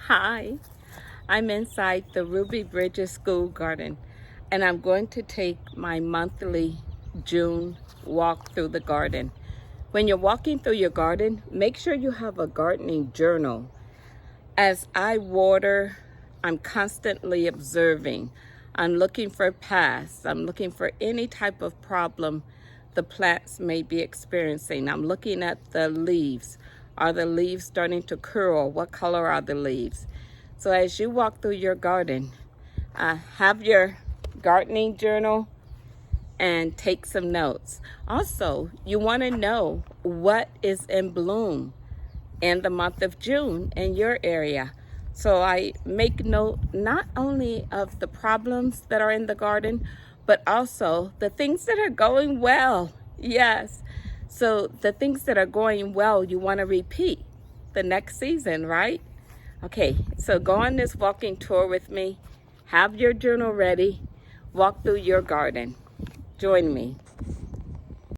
Hi, I'm inside the Ruby Bridges School Garden, and I'm going to take my monthly June walk through the garden. When you're walking through your garden, make sure you have a gardening journal. As I water, I'm constantly observing. I'm looking for pests. I'm looking for any type of problem the plants may be experiencing. I'm looking at the leaves. Are the leaves starting to curl? What color are the leaves? So as you walk through your garden, have your gardening journal and take some notes. Also, you want to know what is in bloom in the month of June in your area. So I make note not only of the problems that are in the garden, but also the things that are going well. Yes. So the things that are going well, you want to repeat the next season, right? Okay, so go on this walking tour with me. Have your journal ready. Walk through your garden. Join me.